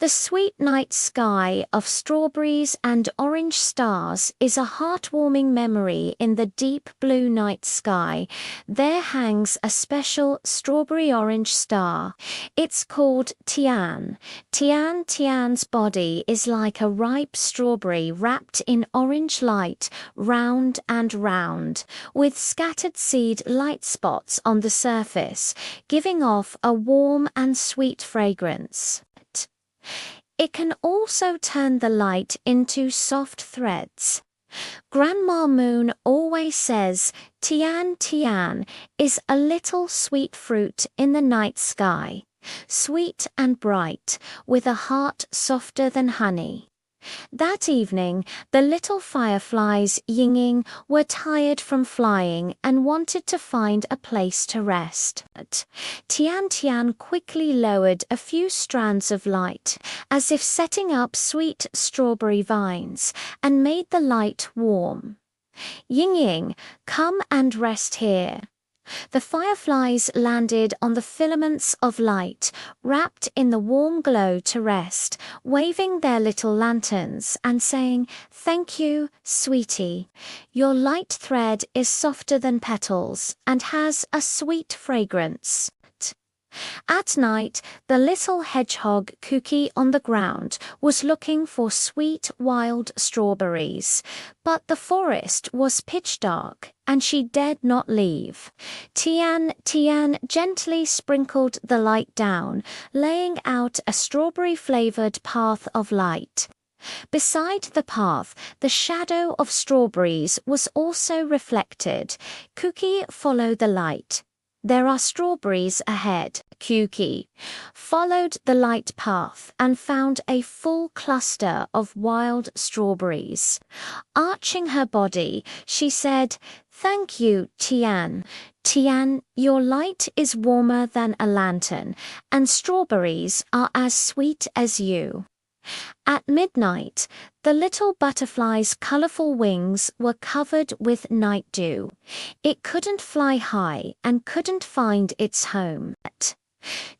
The sweet night sky of strawberries and orange stars is a heartwarming memory. In the deep blue night sky, there hangs a special strawberry-orange star. It's called Tian. Tian's body is like a ripe strawberry wrapped in orange light, round and round, with scattered seed light spots on the surface, giving off a warm and sweet fragrance. It can also turn the light into soft threads. Grandma Moon always says Tian is a little sweet fruit in the night sky, sweet and bright, with a heart softer than honey. That evening, the little fireflies Yinging were tired from flying and wanted to find a place to rest. Tian quickly lowered a few strands of light, as if setting up sweet strawberry vines, and made the light warm. Ying, come and rest here. The fireflies landed on the filaments of light, wrapped in the warm glow to rest, waving their little lanterns and saying, "Thank you, sweetie. Your light thread is softer than petals and has a sweet fragrance." At night, the little hedgehog Cookie on the ground was looking for sweet wild strawberries, but the forest was pitch dark and she dared not leave. Tian gently sprinkled the light down, laying out a strawberry-flavored path of light. Beside the path, the shadow of strawberries was also reflected. Cookie followed the light. "There are strawberries ahead." Cookie followed the light path and found a full cluster of wild strawberries. Arching her body, she said, "Thank you, Tian. Tian, your light is warmer than a lantern, and strawberries are as sweet as you." At midnight, the little butterfly's colorful wings were covered with night dew. It couldn't fly high and couldn't find its home.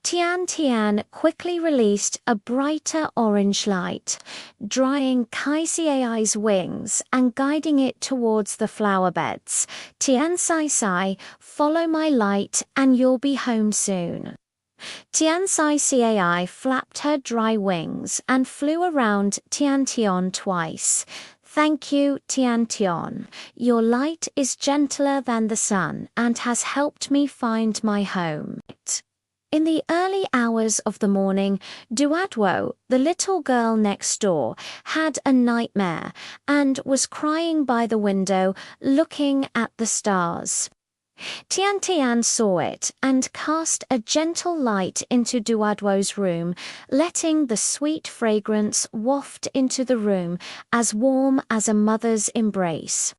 Tian quickly released a brighter orange light, drying Kai's wings and guiding it towards the flower beds. "Tian Sai, follow my light and you'll be home soon." Tian Sai flapped her dry wings and flew around Tian twice. "Thank you, Tian. Your light is gentler than the sun and has helped me find my home." In the early hours of the morning, Duadwo, the little girl next door, had a nightmare and was crying by the window, looking at the stars. Tian saw it and cast a gentle light into Duadwo's room, letting the sweet fragrance waft into the room, as warm as a mother's embrace.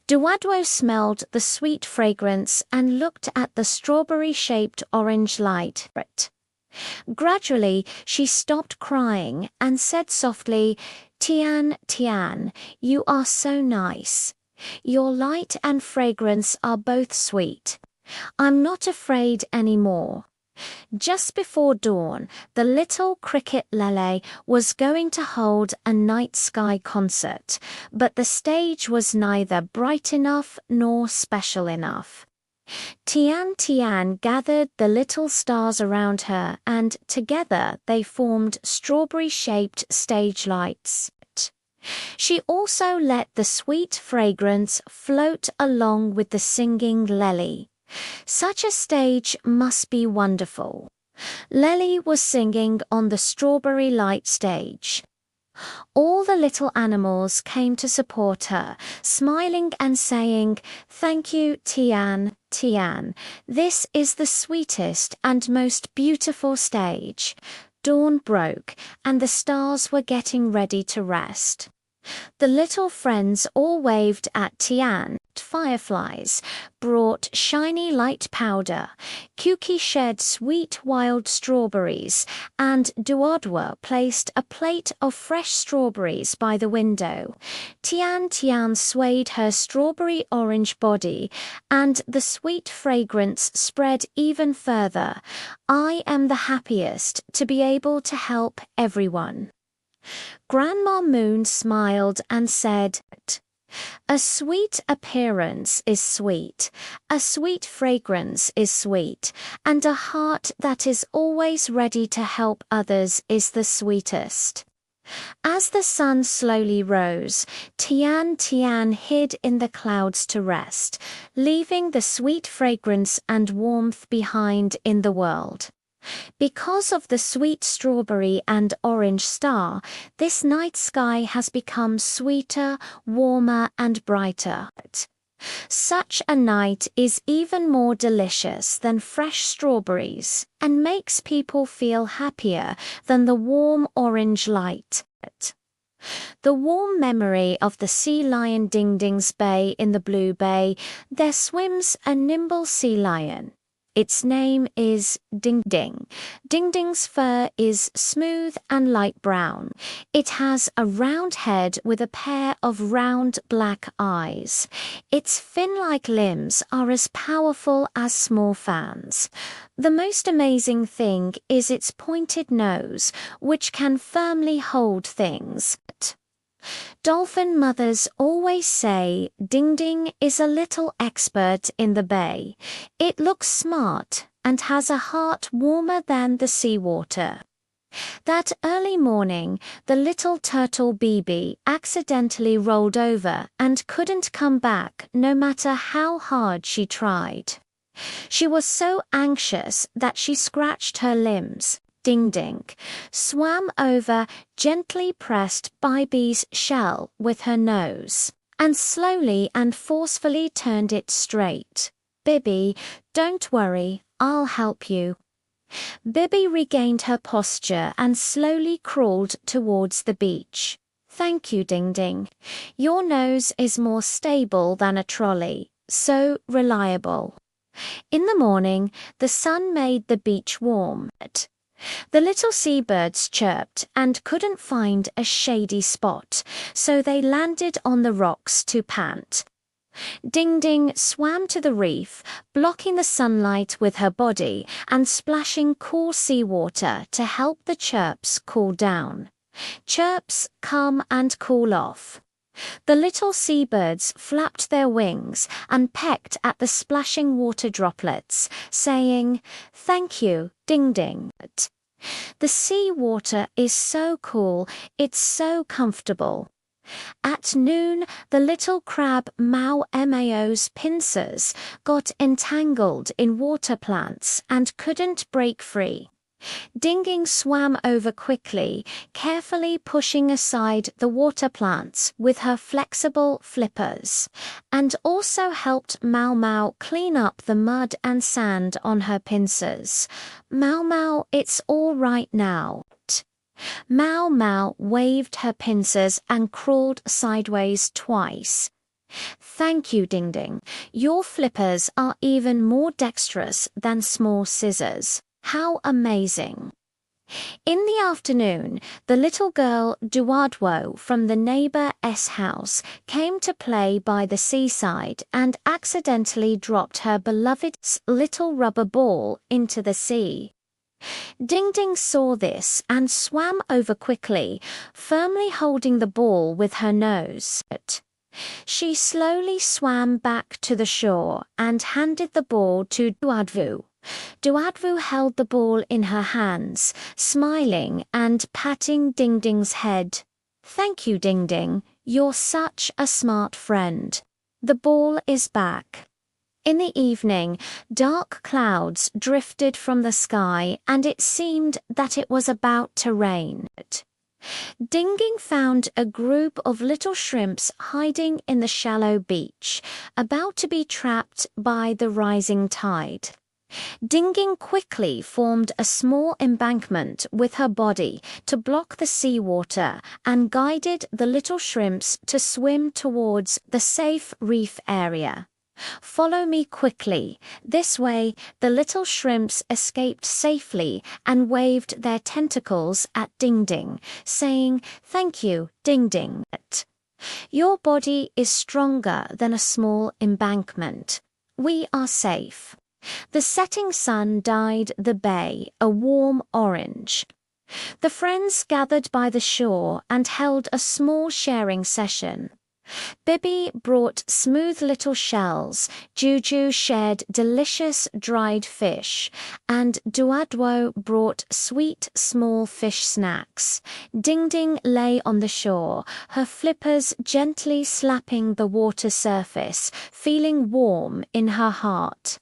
Duadwo smelled the sweet fragrance and looked at the strawberry-shaped orange light. Gradually, she stopped crying and said softly, Tian, you are so nice. Your light and fragrance are both sweet. I'm not afraid anymore." Just before dawn, the little cricket Lele was going to hold a night sky concert, but the stage was neither bright enough nor special enough. Tian gathered the little stars around her, and together they formed strawberry-shaped stage lights. She also let the sweet fragrance float along with the singing Lele. Such a stage must be wonderful. Lele was singing on the strawberry light stage. All the little animals came to support her, smiling and saying, "Thank you, Tian. This is the sweetest and most beautiful stage." Dawn broke, and the stars were getting ready to rest. The little friends all waved at Tian. Fireflies brought shiny light powder. Kuki shed sweet wild strawberries, and Duodwa placed a plate of fresh strawberries by the window. Tian swayed her strawberry orange body, and the sweet fragrance spread even further. I am the happiest to be able to help everyone. Grandma Moon smiled and said, "A sweet appearance is sweet, a sweet fragrance is sweet, and a heart that is always ready to help others is the sweetest." As the sun slowly rose, Tian hid in the clouds to rest, leaving the sweet fragrance and warmth behind in the world. Because of the sweet strawberry and orange star, this night sky has become sweeter, warmer, and brighter. Such a night is even more delicious than fresh strawberries and makes people feel happier than the warm orange light. The warm memory of the sea lion Dingding's bay in the blue bay, there swims a nimble sea lion. Its name is Dingding. Dingding's fur is smooth and light brown. It has a round head with a pair of round black eyes. Its fin-like limbs are as powerful as small fans. The most amazing thing is its pointed nose, which can firmly hold things. Dolphin mothers always say Dingding is a little expert in the bay. It looks smart and has a heart warmer than the seawater. That early morning, the little turtle Bibi accidentally rolled over and couldn't come back no matter how hard she tried. She was so anxious that she scratched her limbs. Dingding swam over, gently pressed Bibi's shell with her nose, and slowly and forcefully turned it straight. "Bibi, don't worry, I'll help you." Bibi regained her posture and slowly crawled towards the beach. "Thank you, Dingding. Your nose is more stable than a trolley, so reliable." In the morning, the sun made the beach warm. The little seabirds chirped and couldn't find a shady spot, so they landed on the rocks to pant. Dingding swam to the reef, blocking the sunlight with her body and splashing cool seawater to help the chirps cool down. Chirps come and cool off. The little seabirds flapped their wings and pecked at the splashing water droplets, saying, "Thank you, Dingding." The sea water is so cool, it's so comfortable. At noon, the little crab Mao's pincers got entangled in water plants and couldn't break free. Dingding swam over quickly, carefully pushing aside the water plants with her flexible flippers, and also helped Mao clean up the mud and sand on her pincers. "Mao, it's all right now." Mao waved her pincers and crawled sideways twice. "Thank you, Dingding. Your flippers are even more dexterous than small scissors. How amazing." In the afternoon, the little girl Duadwo from the neighbor's house came to play by the seaside and accidentally dropped her beloved's little rubber ball into the sea. Dingding saw this and swam over quickly, firmly holding the ball with her nose. She slowly swam back to the shore and handed the ball to Duadwu. Duadwu held the ball in her hands, smiling and patting Dingding's head. "Thank you, Dingding. You're such a smart friend. The ball is back." In the evening, dark clouds drifted from the sky and it seemed that it was about to rain. Dingding found a group of little shrimps hiding in the shallow beach, about to be trapped by the rising tide. Dinging quickly formed a small embankment with her body to block the seawater and guided the little shrimps to swim towards the safe reef area. Follow me quickly. This way, the little shrimps escaped safely and waved their tentacles at Ding Ding, saying, "Thank you, Ding Ding. Your body is stronger than a small embankment. We are safe." The setting sun dyed the bay a warm orange. The friends gathered by the shore and held a small sharing session. Bibi brought smooth little shells, Juju shared delicious dried fish, and Duadwo brought sweet small fish snacks. Ding Ding lay on the shore, her flippers gently slapping the water surface, feeling warm in her heart.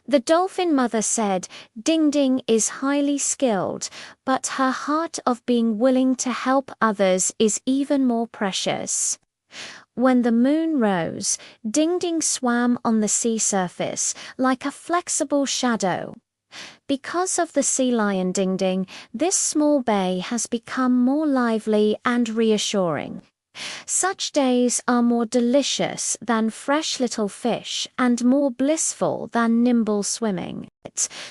The dolphin mother said, "Ding Ding is highly skilled, but her heart of being willing to help others is even more precious." When the moon rose, Ding Ding swam on the sea surface like a flexible shadow. Because of the sea lion Ding Ding, this small bay has become more lively and reassuring. Such days are more delicious than fresh little fish and more blissful than nimble swimming.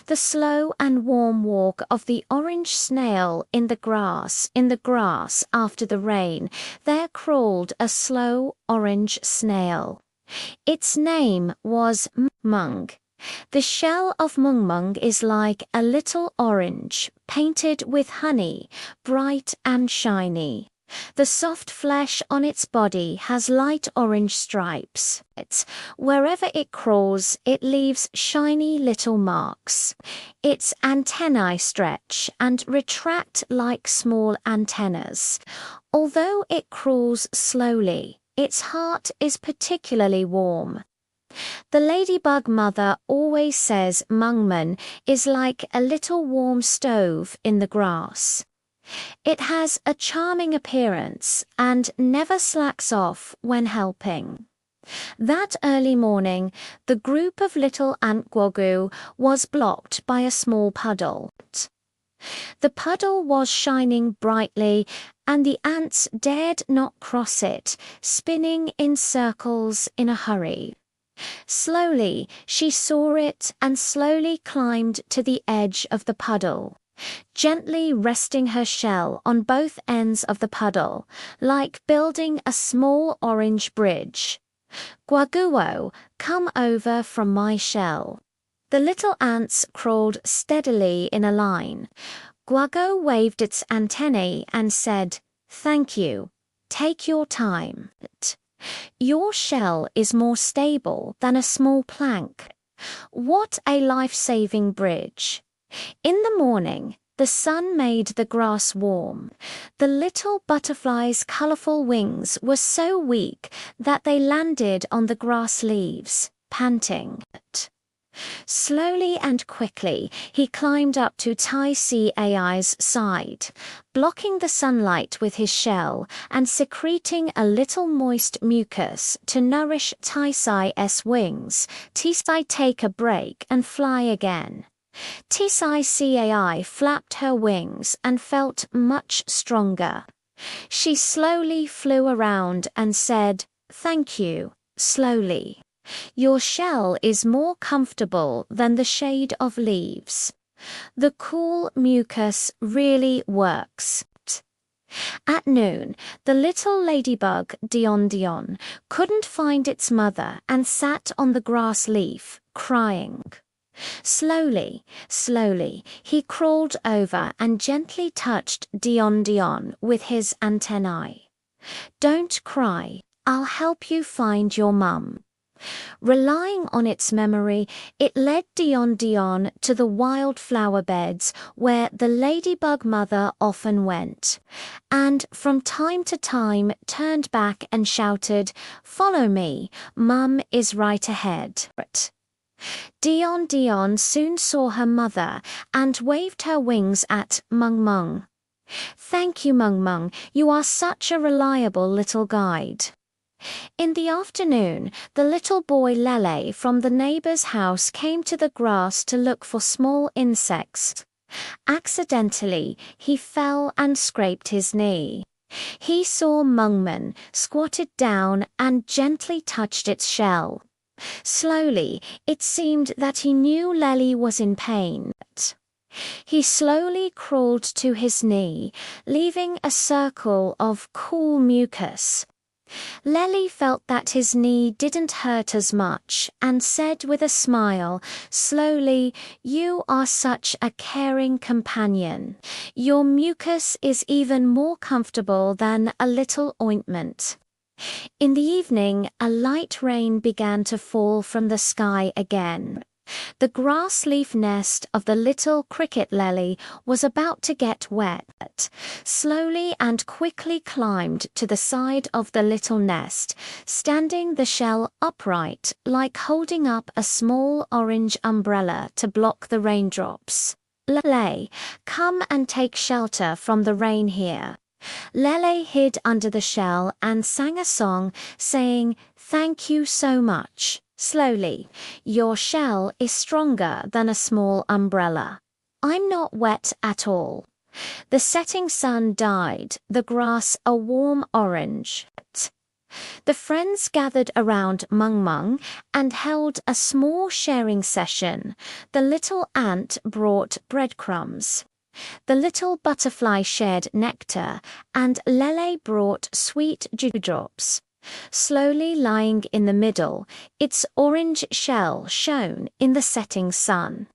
The slow and warm walk of the orange snail in the grass after the rain. There crawled a slow orange snail. Its name was Mung. The shell of Mung Mung is like a little orange, painted with honey, bright and shiny. The soft flesh on its body has light orange stripes. Wherever it crawls, it leaves shiny little marks. Its antennae stretch and retract like small antennas. Although it crawls slowly, its heart is particularly warm. The ladybug mother always says Mungman is like a little warm stove in the grass. It has a charming appearance and never slacks off when helping. That early morning, the group of little ant Gwogu was blocked by a small puddle. The puddle was shining brightly, and the ants dared not cross it, spinning in circles in a hurry. Slowly, she saw it and slowly climbed to the edge of the puddle, gently resting her shell on both ends of the puddle, like building a small orange bridge. "Gwaguo, come over from my shell." The little ants crawled steadily in a line. Gwago waved its antennae and said, "Thank you. Take your time. Your shell is more stable than a small plank. What a life-saving bridge." In the morning, the sun made the grass warm. The little butterfly's colorful wings were so weak that they landed on the grass leaves, panting. Slowly and quickly, he climbed up to Tai Cai's side, blocking the sunlight with his shell and secreting a little moist mucus to nourish Tai Cai's wings. Tisai take a break and fly again. Tisai Cai flapped her wings and felt much stronger. She slowly flew around and said, "Thank you," slowly. "Your shell is more comfortable than the shade of leaves. The cool mucus really works." At noon, the little ladybug Dion Dion couldn't find its mother and sat on the grass leaf, crying. Slowly, slowly, he crawled over and gently touched Dion Dion with his antennae. "Don't cry, I'll help you find your mum." Relying on its memory, it led Dion Dion to the wildflower beds where the ladybug mother often went, and from time to time turned back and shouted, "Follow me, Mum is right ahead." Dion Dion soon saw her mother and waved her wings at Mung Mung. "Thank you, Mung Mung, you are such a reliable little guide." In the afternoon, the little boy Lele from the neighbor's house came to the grass to look for small insects. Accidentally, he fell and scraped his knee. He saw Mungman, squatted down and gently touched its shell. Slowly, it seemed that he knew Lele was in pain. He slowly crawled to his knee, leaving a circle of cool mucus. Lele felt that his knee didn't hurt as much and said with a smile, slowly, "You are such a caring companion. Your mucus is even more comfortable than a little ointment." In the evening, a light rain began to fall from the sky again. The grass leaf nest of the little cricket lily was about to get wet. Slowly and quickly climbed to the side of the little nest, standing the shell upright like holding up a small orange umbrella to block the raindrops. "Lele, come and take shelter from the rain here." Lele hid under the shell and sang a song, saying, "Thank you so much." Slowly, "Your shell is stronger than a small umbrella. I'm not wet at all." The setting sun dyed the grass a warm orange. The friends gathered around Mung Mung and held a small sharing session. The little ant brought breadcrumbs. The little butterfly shared nectar, and Lele brought sweet dewdrops. Slowly lying in the middle, its orange shell shone in the setting sun.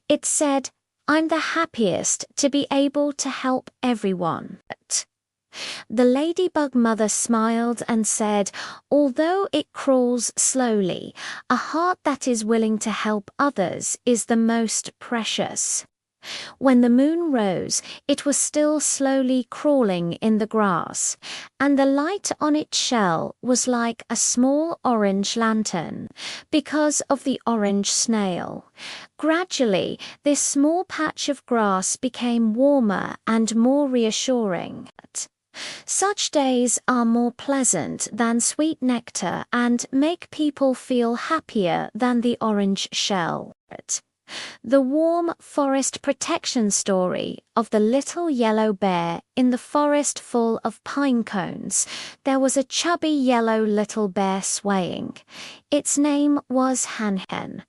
It said, "I'm the happiest to be able to help everyone." The ladybug mother smiled and said, "Although it crawls slowly, a heart that is willing to help others is the most precious." When the moon rose, it was still slowly crawling in the grass, and the light on its shell was like a small orange lantern, because of the orange snail. Gradually, this small patch of grass became warmer and more reassuring. Such days are more pleasant than sweet nectar and make people feel happier than the orange shell. The warm forest protection story of the little yellow bear in the forest full of pine cones. There was a chubby yellow little bear swaying. Its name was Han-Han.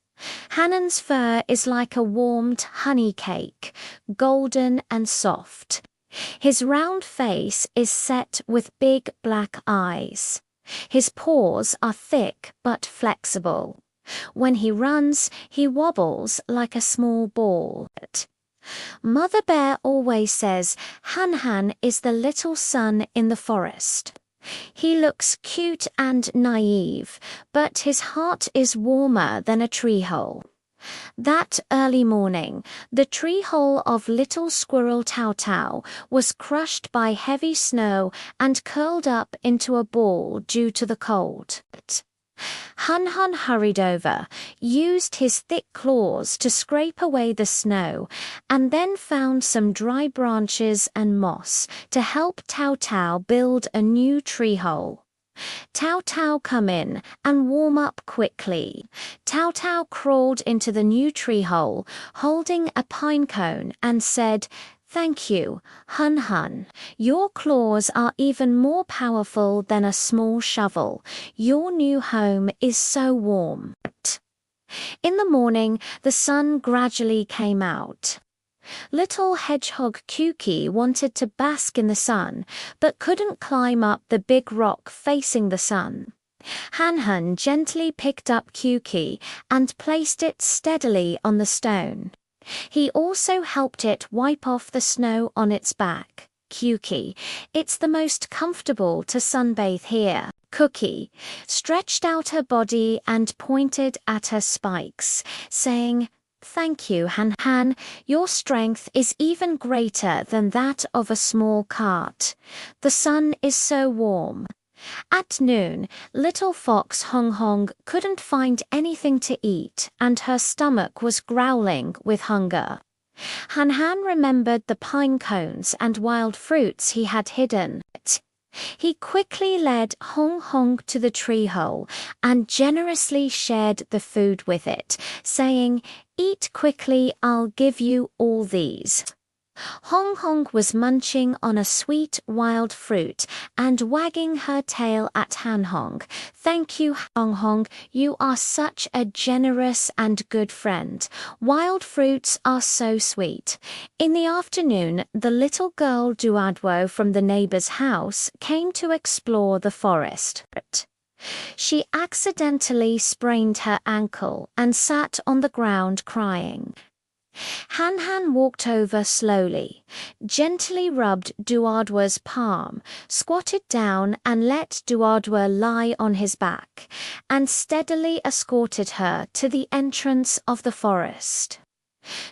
Han-Han's fur is like a warmed honey cake, golden and soft. His round face is set with big black eyes. His paws are thick but flexible. When he runs, he wobbles like a small ball. Mother Bear always says Han-Han is the little sun in the forest. He looks cute and naive, but his heart is warmer than a tree hole. That early morning, the tree hole of little squirrel Tao Tao was crushed by heavy snow and curled up into a ball due to the cold. Han-Han hurried over, used his thick claws to scrape away the snow, and then found some dry branches and moss to help Tao Tao build a new tree hole. "Tao Tao, come in and warm up quickly." Tao Tao crawled into the new tree hole, holding a pine cone, and said, "Thank you, Han-Han. Your claws are even more powerful than a small shovel. Your new home is so warm." In the morning, the sun gradually came out. Little hedgehog Kuki wanted to bask in the sun, but couldn't climb up the big rock facing the sun. Han-Han gently picked up Kuki and placed it steadily on the stone. He also helped it wipe off the snow on its back. "Kuki, it's the most comfortable to sunbathe here." Cookie stretched out her body and pointed at her spikes, saying, "Thank you, Han-Han. Your strength is even greater than that of a small cart. The sun is so warm." At noon, little fox Hong Hong couldn't find anything to eat, and her stomach was growling with hunger. Han-Han remembered the pine cones and wild fruits he had hidden. He quickly led Hong Hong to the tree hole and generously shared the food with it, saying, "Eat quickly, I'll give you all these." Hong Hong was munching on a sweet wild fruit and wagging her tail at Han Hong. "Thank you, Hong Hong. You are such a generous and good friend. Wild fruits are so sweet." In the afternoon, the little girl Duadwo from the neighbor's house came to explore the forest. She accidentally sprained her ankle and sat on the ground crying. Han Han walked over slowly, gently rubbed Duadwa's palm, squatted down and let Duadwa lie on his back, and steadily escorted her to the entrance of the forest.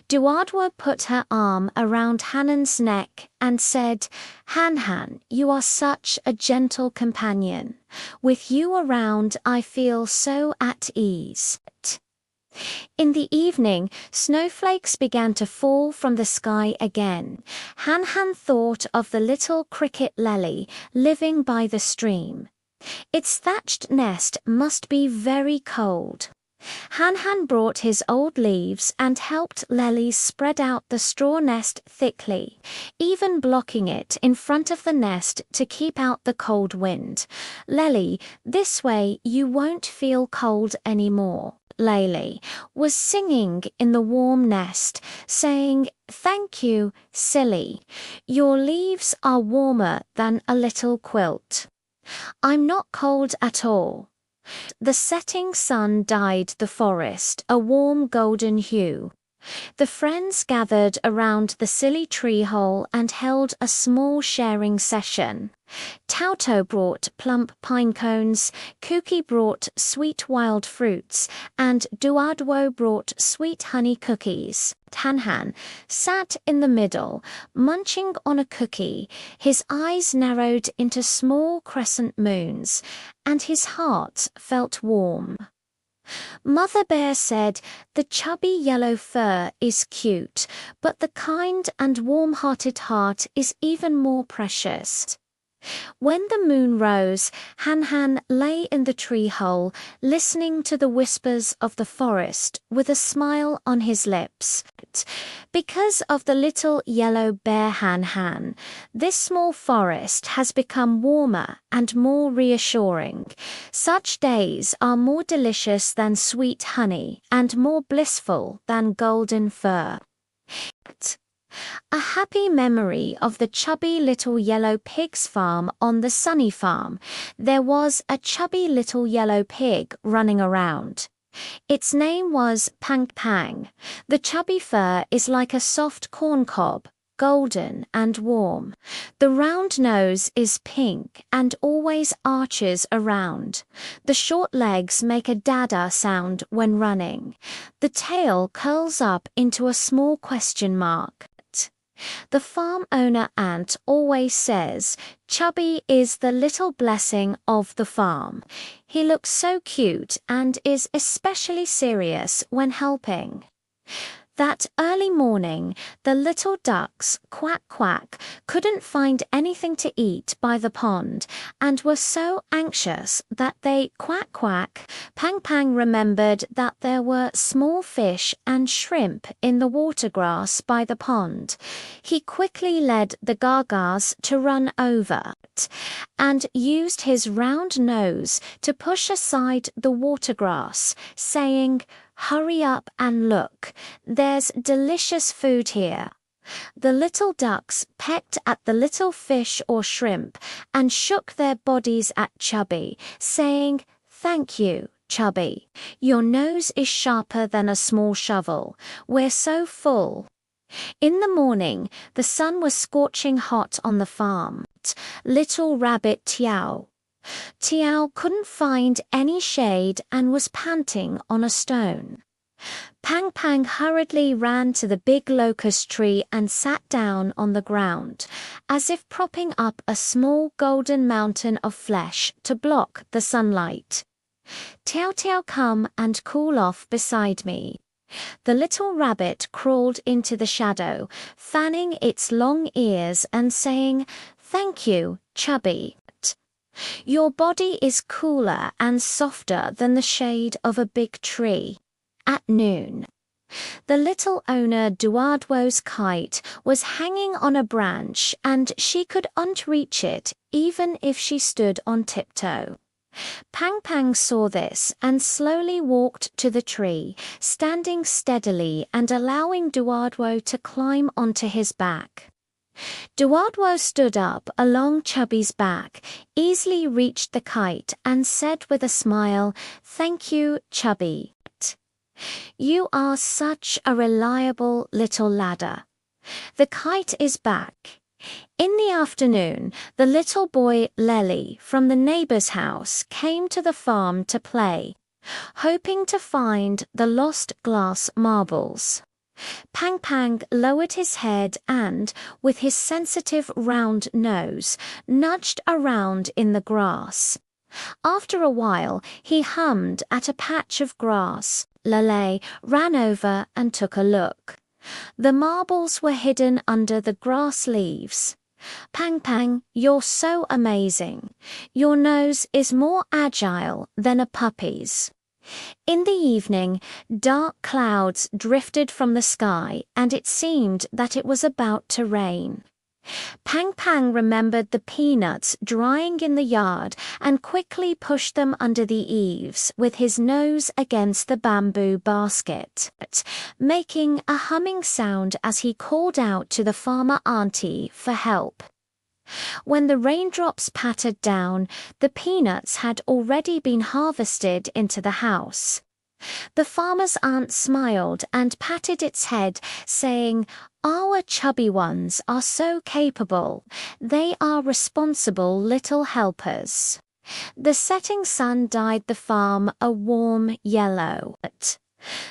Duadwa put her arm around Hanan's neck and said, "Han Han, you are such a gentle companion. With you around, I feel so at ease." In the evening, snowflakes began to fall from the sky again. Han Han thought of the little cricket lily living by the stream. Its thatched nest must be very cold. Han Han brought his old leaves and helped Lely spread out the straw nest thickly, even blocking it in front of the nest to keep out the cold wind. "Lely, this way you won't feel cold anymore." Lely was singing in the warm nest, saying, "Thank you, silly. Your leaves are warmer than a little quilt. I'm not cold at all." The setting sun dyed the forest a warm golden hue. The friends gathered around the silly tree hole and held a small sharing session. Tauto brought plump pine cones, Kuki brought sweet wild fruits, and Duadwo brought sweet honey cookies. Han Han sat in the middle, munching on a cookie, his eyes narrowed into small crescent moons, and his heart felt warm. Mother Bear said, "The chubby yellow fur is cute, but the kind and warm-hearted heart is even more precious." When the moon rose, Han Han lay in the tree hole, listening to the whispers of the forest with a smile on his lips. Because of the little yellow bear Han Han, this small forest has become warmer and more reassuring. Such days are more delicious than sweet honey and more blissful than golden fur. A happy memory of the chubby little yellow pig's farm on the Sunny Farm. There was a chubby little yellow pig running around. Its name was Pang Pang. The chubby fur is like a soft corn cob, golden and warm. The round nose is pink and always arches around. The short legs make a dada sound when running. The tail curls up into a small question mark. The farm owner ant always says, "Chubby is the little blessing of the farm." He looks so cute and is especially serious when helping. That early morning, the little ducks, quack quack, couldn't find anything to eat by the pond and were so anxious that they quack quack. Pang Pang remembered that there were small fish and shrimp in the water grass by the pond. He quickly led the gagas to run over and used his round nose to push aside the water grass, saying, "Hurry up and look. There's delicious food here." The little ducks pecked at the little fish or shrimp and shook their bodies at Chubby, saying, "Thank you, Chubby. Your nose is sharper than a small shovel. We're so full." In the morning, the sun was scorching hot on the farm. Little rabbit Tiao couldn't find any shade and was panting on a stone. Pang Pang hurriedly ran to the big locust tree and sat down on the ground, as if propping up a small golden mountain of flesh to block the sunlight. "Tiao Tiao, come and cool off beside me." The little rabbit crawled into the shadow, fanning its long ears and saying, "Thank you, Chubby." Your body is cooler and softer than the shade of a big tree. At noon, the little owner Duardwo's kite was hanging on a branch and she could not reach it even if she stood on tiptoe. Pang Pang saw this and slowly walked to the tree, standing steadily and allowing Duardwo to climb onto his back. Duardwo stood up along Chubby's back, easily reached the kite and said with a smile, "Thank you, Chubby. You are such a reliable little ladder." The kite is back. In the afternoon, the little boy Lely from the neighbor's house came to the farm to play, hoping to find the lost glass marbles. Pang Pang lowered his head and, with his sensitive round nose, nudged around in the grass. After a while, he hummed at a patch of grass. Lele ran over and took a look. The marbles were hidden under the grass leaves. "Pang Pang, you're so amazing. Your nose is more agile than a puppy's." In the evening, dark clouds drifted from the sky and it seemed that it was about to rain. Pang Pang remembered the peanuts drying in the yard and quickly pushed them under the eaves with his nose against the bamboo basket, making a humming sound as he called out to the farmer auntie for help. When the raindrops pattered down, the peanuts had already been harvested into the house. The farmer's aunt smiled and patted its head, saying, "Our chubby ones are so capable. They are responsible little helpers." The setting sun dyed the farm a warm yellow.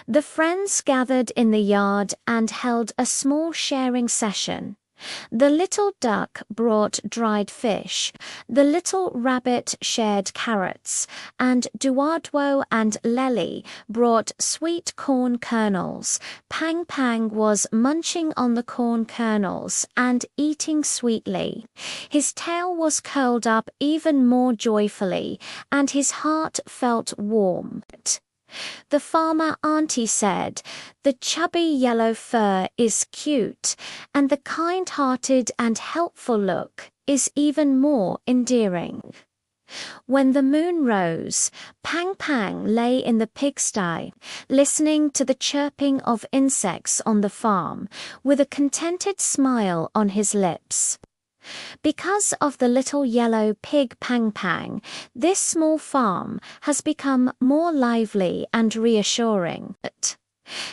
The friends gathered in the yard and held a small sharing session. The little duck brought dried fish, the little rabbit shared carrots, and Duardwo and Lely brought sweet corn kernels. Pang Pang was munching on the corn kernels and eating sweetly. His tail was curled up even more joyfully, and his heart felt warm. The farmer auntie said, "The chubby yellow fur is cute, and the kind-hearted and helpful look is even more endearing." When the moon rose, Pang Pang lay in the pigsty, listening to the chirping of insects on the farm, with a contented smile on his lips. Because of the little yellow pig Pang Pang, this small farm has become more lively and reassuring.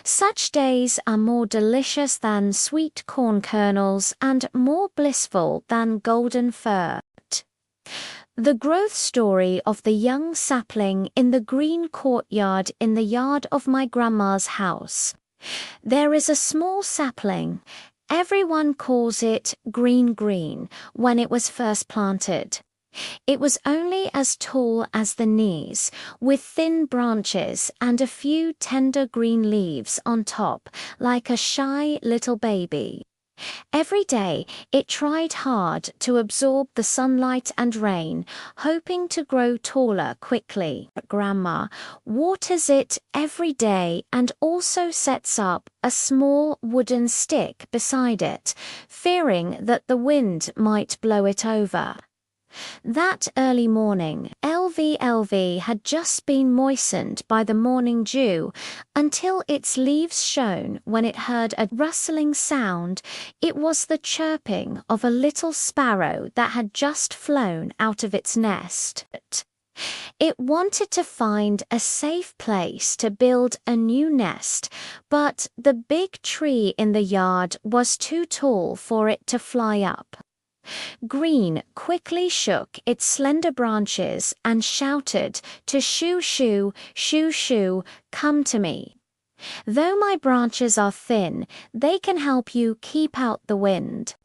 Such days are more delicious than sweet corn kernels and more blissful than golden fur. The growth story of the young sapling in the green courtyard in the yard of my grandma's house. There is a small sapling. Everyone calls it green when it was first planted. It was only as tall as the knees, with thin branches and a few tender green leaves on top, like a shy little baby. Every day it tried hard to absorb the sunlight and rain, hoping to grow taller quickly. Grandma waters it every day and also sets up a small wooden stick beside it, fearing that the wind might blow it over. That early morning, LV had just been moistened by the morning dew until its leaves shone when it heard a rustling sound. It was the chirping of a little sparrow that had just flown out of its nest. It wanted to find a safe place to build a new nest, but the big tree in the yard was too tall for it to fly up. Green quickly shook its slender branches and shouted to Shoo Shoo, Shoo Shoo, come to me. Though my branches are thin, they can help you keep out the wind.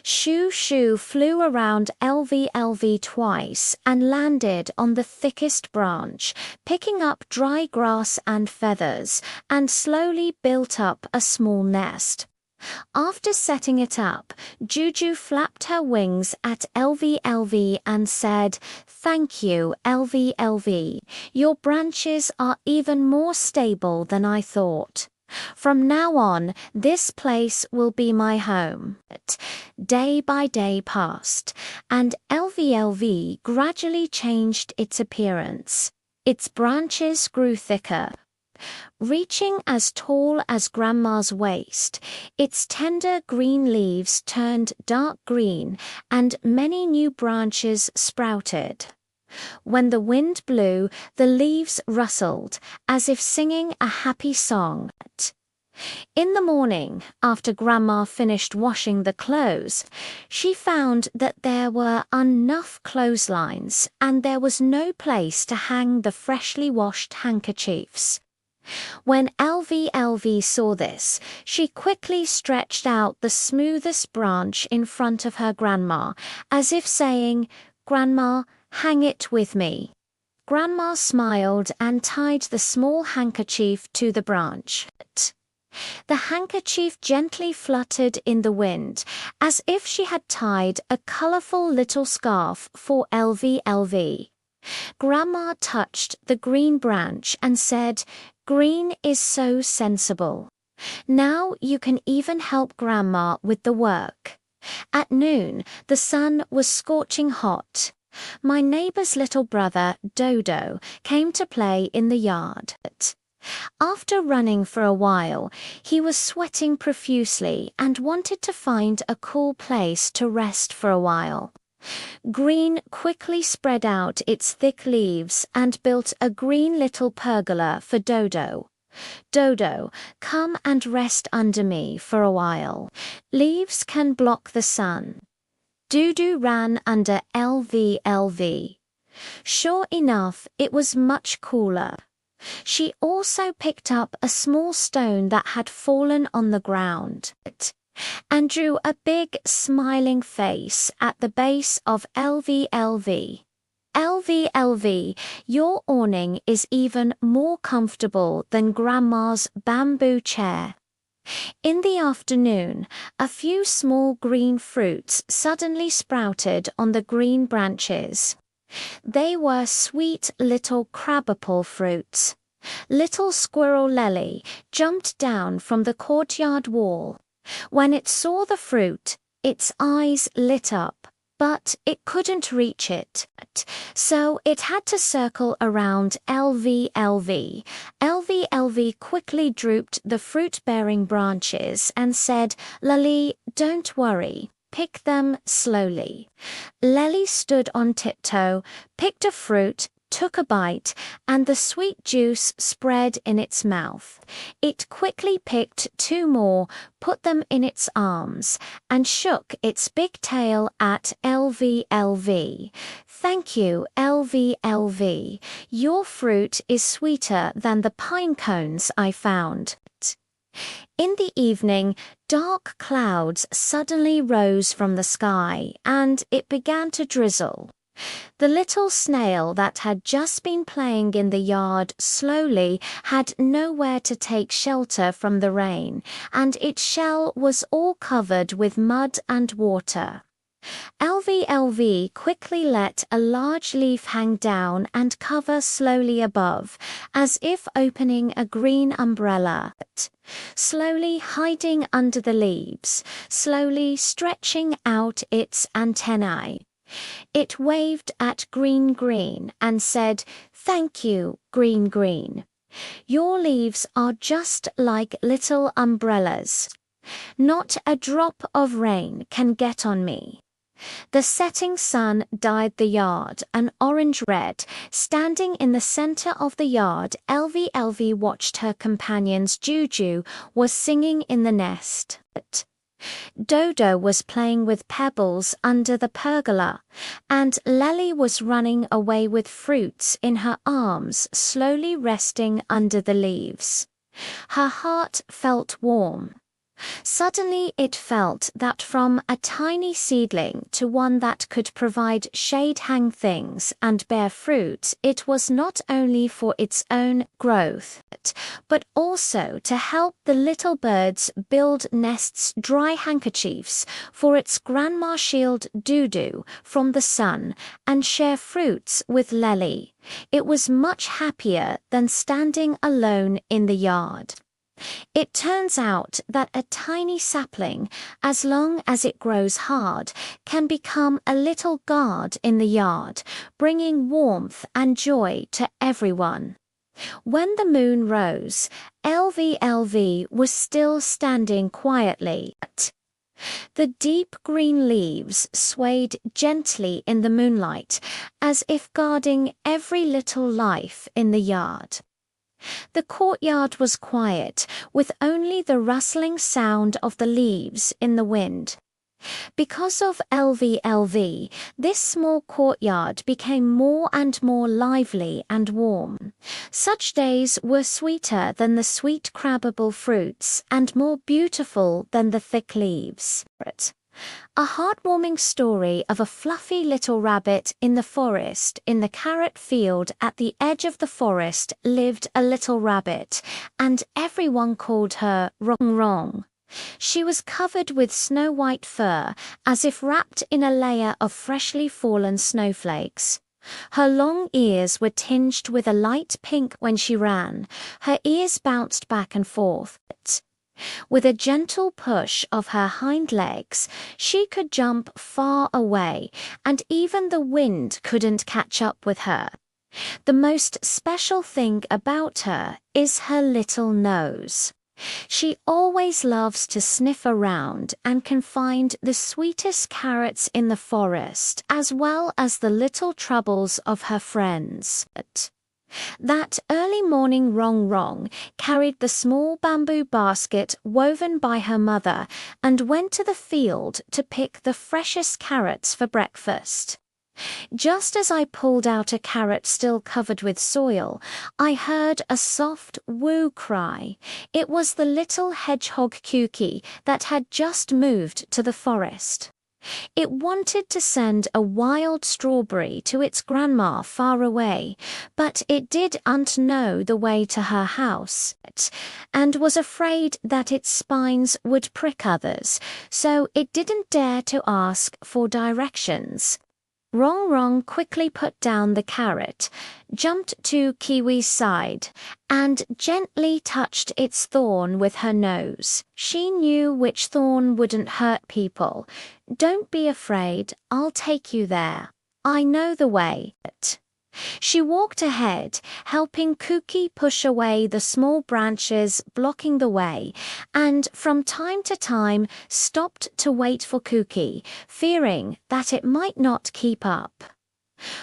Shoo Shoo flew around LV twice and landed on the thickest branch, picking up dry grass and feathers, and slowly built up a small nest. After setting it up, Juju flapped her wings at LVLV and said, "Thank you, LVLV. Your branches are even more stable than I thought. From now on, this place will be my home." Day by day passed, and LVLV gradually changed its appearance. Its branches grew thicker, reaching as tall as Grandma's waist. Its tender green leaves turned dark green, and many new branches sprouted. When the wind blew, the leaves rustled, as if singing a happy song. In the morning, after Grandma finished washing the clothes, she found that there were enough clotheslines, and there was no place to hang the freshly washed handkerchiefs. When LVLV saw this, she quickly stretched out the smoothest branch in front of her grandma, as if saying, "Grandma, hang it with me." Grandma smiled and tied the small handkerchief to the branch. The handkerchief gently fluttered in the wind, as if she had tied a colorful little scarf for LVLV. Grandma touched the green branch and said, "Green is so sensible. Now you can even help Grandma with the work." At noon, the sun was scorching hot. My neighbor's little brother, Dodo, came to play in the yard. After running for a while, he was sweating profusely and wanted to find a cool place to rest for a while. Green quickly spread out its thick leaves and built a green little pergola for Dodo. "Dodo, come and rest under me for a while. Leaves can block the sun." Dudu ran under LVLV. Sure enough, it was much cooler. She also picked up a small stone that had fallen on the ground and drew a big smiling face at the base of LVLV. "LVLV, your awning is even more comfortable than Grandma's bamboo chair." In the afternoon, a few small green fruits suddenly sprouted on the green branches. They were sweet little crabapple fruits. Little squirrel Lely jumped down from the courtyard wall. When it saw the fruit, its eyes lit up, but it couldn't reach it, so it had to circle around LVLV. LVLV quickly drooped the fruit-bearing branches and said, "Lely, don't worry. Pick them slowly." Lely stood on tiptoe, picked a fruit, took a bite, and the sweet juice spread in its mouth. It quickly picked two more, put them in its arms, and shook its big tail at LVLV. "Thank you, LVLV. Your fruit is sweeter than the pine cones I found." In the evening, dark clouds suddenly rose from the sky, and it began to drizzle. The little snail that had just been playing in the yard slowly had nowhere to take shelter from the rain, and its shell was all covered with mud and water. LVLV quickly let a large leaf hang down and cover slowly above, as if opening a green umbrella. Slowly hiding under the leaves, slowly stretching out its antennae. It waved at Green Green and said, "Thank you, Green Green. Your leaves are just like little umbrellas. Not a drop of rain can get on me." The setting sun dyed the yard an orange-red. Standing in the center of the yard, LVLV watched her companions. Juju was singing in the nest. Dodo was playing with pebbles under the pergola, and Lely was running away with fruits in her arms, slowly resting under the leaves. Her heart felt warm. Suddenly it felt that from a tiny seedling to one that could provide shade-hang things and bear fruit, it was not only for its own growth, but also to help the little birds build nests, dry handkerchiefs for its grandma, shield Dudu from the sun, and share fruits with Lely. It was much happier than standing alone in the yard. It turns out that a tiny sapling, as long as it grows hard, can become a little guard in the yard, bringing warmth and joy to everyone. When the moon rose, LVLV was still standing quietly. The deep green leaves swayed gently in the moonlight, as if guarding every little life in the yard. The courtyard was quiet, with only the rustling sound of the leaves in the wind. Because of LVLV, this small courtyard became more and more lively and warm. Such days were sweeter than the sweet crabbable fruits and more beautiful than the thick leaves. A heartwarming story of a fluffy little rabbit in the forest. In the carrot field at the edge of the forest lived a little rabbit, and everyone called her Rong Rong. She was covered with snow-white fur, as if wrapped in a layer of freshly fallen snowflakes. Her long ears were tinged with a light pink when she ran. Her ears bounced back and forth. With a gentle push of her hind legs, she could jump far away, and even the wind couldn't catch up with her. The most special thing about her is her little nose. She always loves to sniff around and can find the sweetest carrots in the forest, as well as the little troubles of her friends. That early morning Rong Rong carried the small bamboo basket woven by her mother and went to the field to pick the freshest carrots for breakfast. Just as I pulled out a carrot still covered with soil, I heard a soft woo cry. It was the little hedgehog Kuki that had just moved to the forest. It wanted to send a wild strawberry to its grandma far away, but it didn't know the way to her house, and was afraid that its spines would prick others, so it didn't dare to ask for directions. Rong Rong quickly put down the carrot, jumped to Kiwi's side, and gently touched its thorn with her nose. She knew which thorn wouldn't hurt people. "Don't be afraid, I'll take you there. I know the way." She walked ahead, helping Kuki push away the small branches blocking the way, and from time to time stopped to wait for Kuki, fearing that it might not keep up.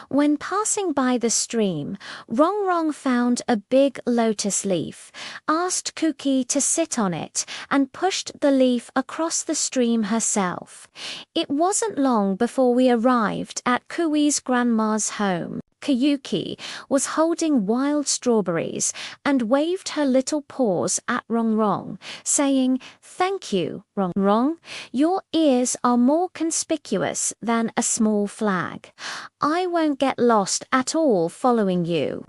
When passing by the stream, Rong Rong found a big lotus leaf, asked Kuki to sit on it, and pushed the leaf across the stream herself. It wasn't long before we arrived at Kui's grandma's home. Kayuki was holding wild strawberries and waved her little paws at Rong Rong, saying, "Thank you, Rong Rong. Your ears are more conspicuous than a small flag. I won't get lost at all following you."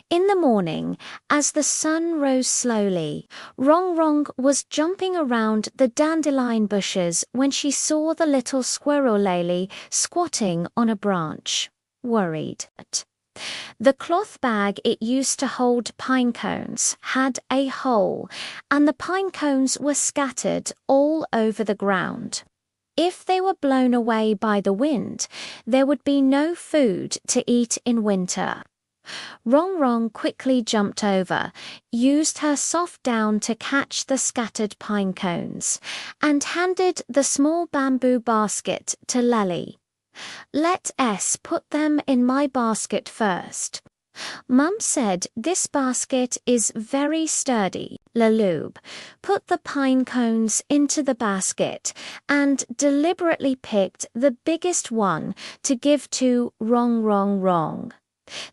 In the morning, as the sun rose slowly, Rong Rong was jumping around the dandelion bushes when she saw the little squirrel Lely squatting on a branch. Worried. The cloth bag it used to hold pine cones had a hole, and the pine cones were scattered all over the ground. If they were blown away by the wind, there would be no food to eat in winter. Rong Rong quickly jumped over, used her soft down to catch the scattered pine cones, and handed the small bamboo basket to Lely. "Let S put them in my basket first. Mum said this basket is very sturdy." Lalube put the pine cones into the basket and deliberately picked the biggest one to give to Rong Rong Rong.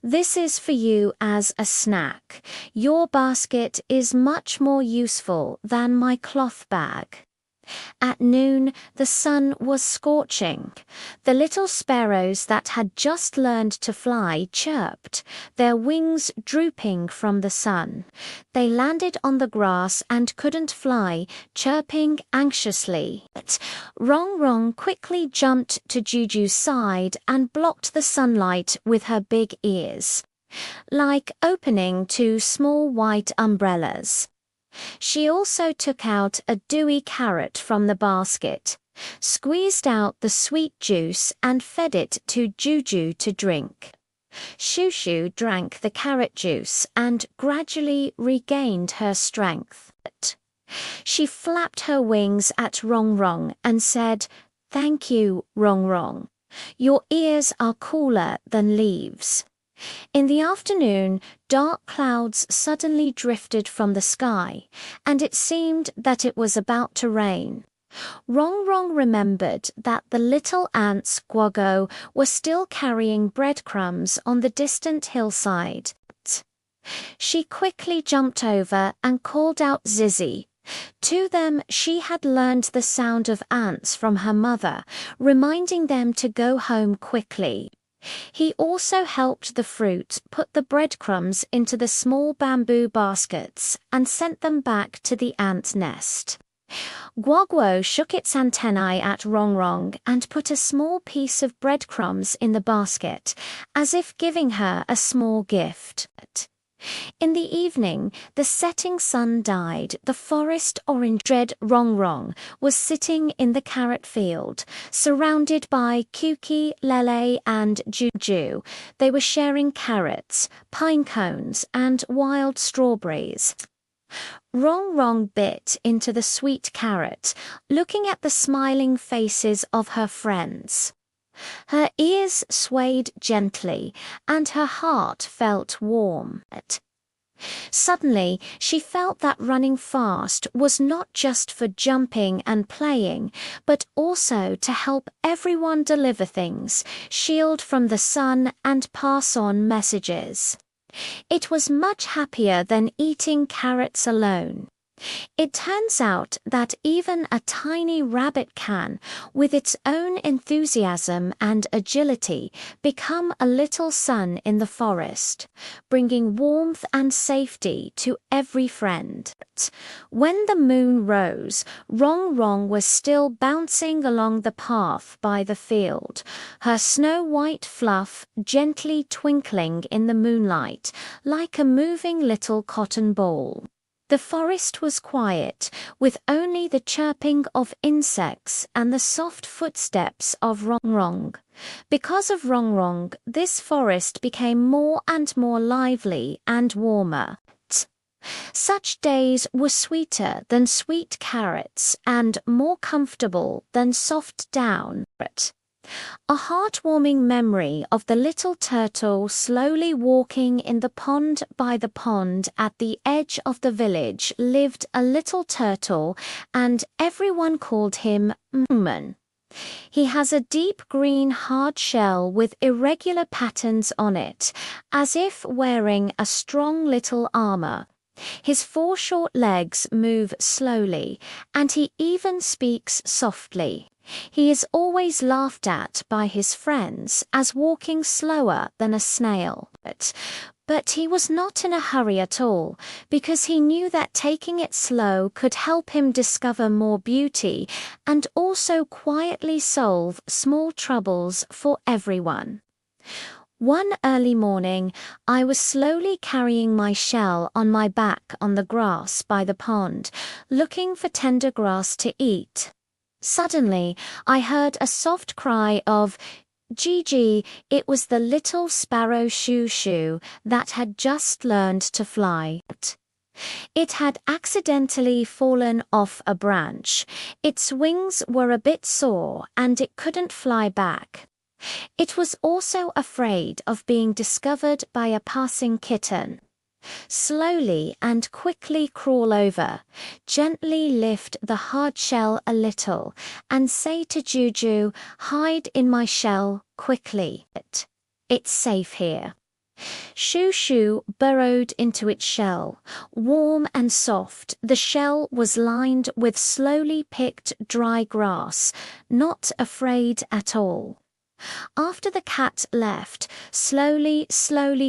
This is for you as a snack. Your basket is much more useful than my cloth bag. At noon, the sun was scorching. The little sparrows that had just learned to fly chirped, their wings drooping from the sun. They landed on the grass and couldn't fly, chirping anxiously. But Rong Rong quickly jumped to Juju's side and blocked the sunlight with her big ears, like opening two small white umbrellas. She also took out a dewy carrot from the basket, squeezed out the sweet juice and fed it to Juju to drink. Shushu drank the carrot juice and gradually regained her strength. She flapped her wings at Rong Rong and said, "Thank you, Rong Rong. Your ears are cooler than leaves." In the afternoon, dark clouds suddenly drifted from the sky, and it seemed that it was about to rain. Rong Rong remembered that the little ants Guogo were still carrying breadcrumbs on the distant hillside. She quickly jumped over and called out Zizi. To them she had learned the sound of ants from her mother, reminding them to go home quickly. He also helped the fruit put the breadcrumbs into the small bamboo baskets and sent them back to the ant nest. Guoguo shook its antennae at Rong Rong and put a small piece of breadcrumbs in the basket, as if giving her a small gift. In the evening, the setting sun died. The forest orange. Dread Rong Rong was sitting in the carrot field, surrounded by Kuki, Lele, and Juju. They were sharing carrots, pine cones, and wild strawberries. Rong Rong bit into the sweet carrot, looking at the smiling faces of her friends. Her ears swayed gently, and her heart felt warm. Suddenly, she felt that running fast was not just for jumping and playing, but also to help everyone deliver things, shield from the sun, and pass on messages. It was much happier than eating carrots alone. It turns out that even a tiny rabbit can, with its own enthusiasm and agility, become a little sun in the forest, bringing warmth and safety to every friend. When the moon rose, Rong Rong was still bouncing along the path by the field, her snow-white fluff gently twinkling in the moonlight like a moving little cotton ball. The forest was quiet, with only the chirping of insects and the soft footsteps of Rong Rong. Because of Rong Rong, this forest became more and more lively and warmer. Such days were sweeter than sweet carrots and more comfortable than soft down. A heartwarming memory of the little turtle slowly walking in the pond. By the pond at the edge of the village lived a little turtle, and everyone called him Mooman. He has a deep green hard shell with irregular patterns on it, as if wearing a strong little armor. His 4 short legs move slowly, and he even speaks softly. He is always laughed at by his friends as walking slower than a snail. But he was not in a hurry at all, because he knew that taking it slow could help him discover more beauty and also quietly solve small troubles for everyone. One early morning, I was slowly carrying my shell on my back on the grass by the pond, looking for tender grass to eat. Suddenly, I heard a soft cry of Gigi. It was the little sparrow Shushu that had just learned to fly. It had accidentally fallen off a branch. Its wings were a bit sore and it couldn't fly back. It was also afraid of being discovered by a passing kitten. Slowly and quickly crawl over, gently lift the hard shell a little, and say to Juju, "Hide in my shell quickly. It's safe here." Shoo Shoo burrowed into its shell. Warm and soft, the shell was lined with slowly picked dry grass, not afraid at all. After the cat left, slowly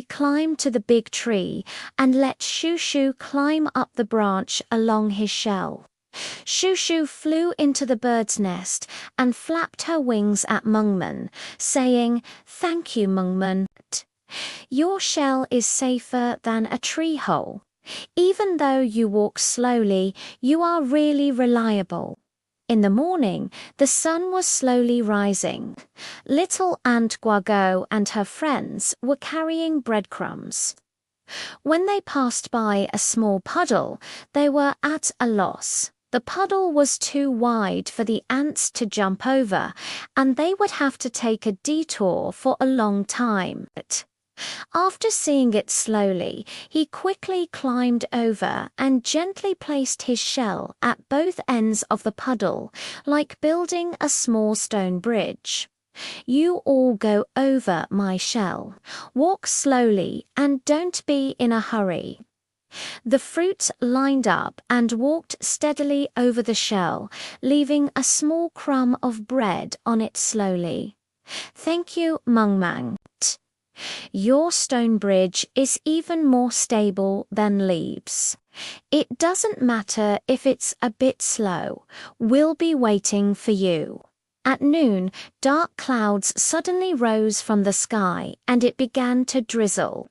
climbed to the big tree and let Shoo Shoo climb up the branch along his shell. Shoo Shoo flew into the bird's nest and flapped her wings at Mungman, saying, "Thank you, Mungman. Your shell is safer than a tree hole. Even though you walk slowly, you are really reliable." In the morning, the sun was slowly rising. Little Aunt Guago and her friends were carrying breadcrumbs. When they passed by a small puddle, they were at a loss. The puddle was too wide for the ants to jump over, and they would have to take a detour for a long time. After seeing it slowly, he quickly climbed over and gently placed his shell at both ends of the puddle, like building a small stone bridge. "You all go over my shell. Walk slowly and don't be in a hurry." The fruit lined up and walked steadily over the shell, leaving a small crumb of bread on it slowly. "Thank you, Mung Mang. Your stone bridge is even more stable than leaves. It doesn't matter if it's a bit slow. We'll be waiting for you." At noon, dark clouds suddenly rose from the sky and it began to drizzle.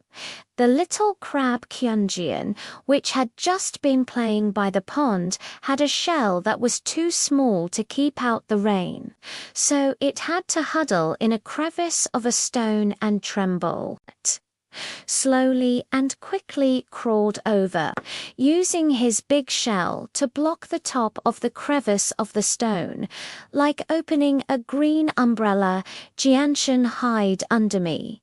The little crab Kyunjian, which had just been playing by the pond, had a shell that was too small to keep out the rain, so it had to huddle in a crevice of a stone and tremble. Slowly and quickly crawled over, using his big shell to block the top of the crevice of the stone, like opening a green umbrella. "Jianshan, hide under me.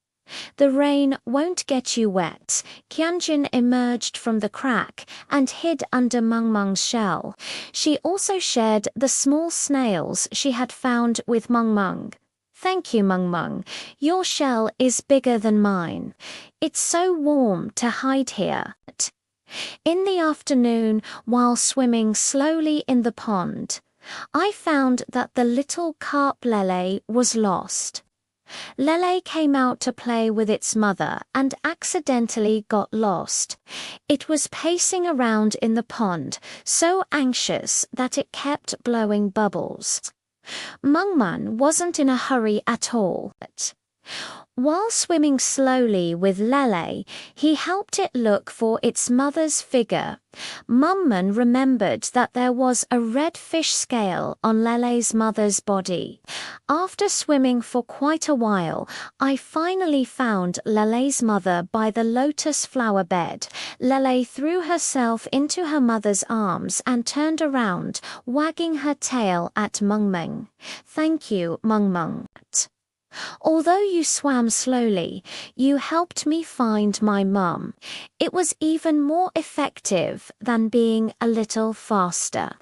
The rain won't get you wet." Qianjin emerged from the crack and hid under Mung Mung's shell. She also shared the small snails she had found with Mung Mung. "Thank you, Mung Mung. Your shell is bigger than mine. It's so warm to hide here." In the afternoon, while swimming slowly in the pond, I found that the little carp Lele was lost. Lele came out to play with its mother and accidentally got lost. It was pacing around in the pond, so anxious that it kept blowing bubbles. Mungman wasn't in a hurry at all. While swimming slowly with Lele, he helped it look for its mother's figure. Mungman remembered that there was a red fish scale on Lele's mother's body. After swimming for quite a while, I finally found Lele's mother by the lotus flower bed. Lele threw herself into her mother's arms and turned around, wagging her tail at Mungmung. "Thank you, Mungmung. Although you swam slowly, you helped me find my mum. It was even more effective than being a little faster."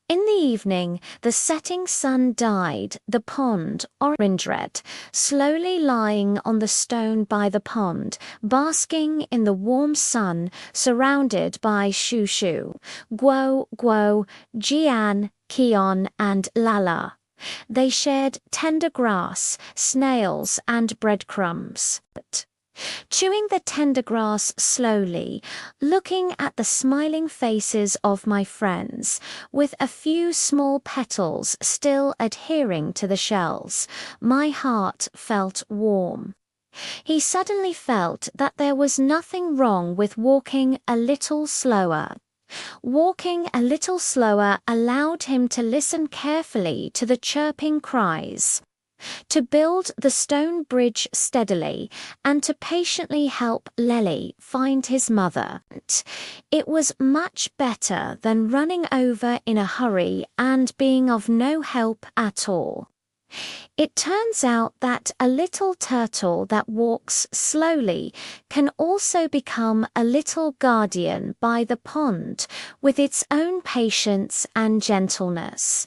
In the evening, the setting sun dyed the pond orange red, slowly lying on the stone by the pond, basking in the warm sun, surrounded by Shoo Shoo, Guo Guo, Jian, Kion, and Lala. They shared tender grass, snails, and breadcrumbs. Chewing the tender grass slowly, looking at the smiling faces of my friends, with a few small petals still adhering to the shells, my heart felt warm. He suddenly felt that there was nothing wrong with walking a little slower. Walking a little slower allowed him to listen carefully to the chirping cries, to build the stone bridge steadily, and to patiently help Lele find his mother. It was much better than running over in a hurry and being of no help at all. It turns out that a little turtle that walks slowly can also become a little guardian by the pond with its own patience and gentleness,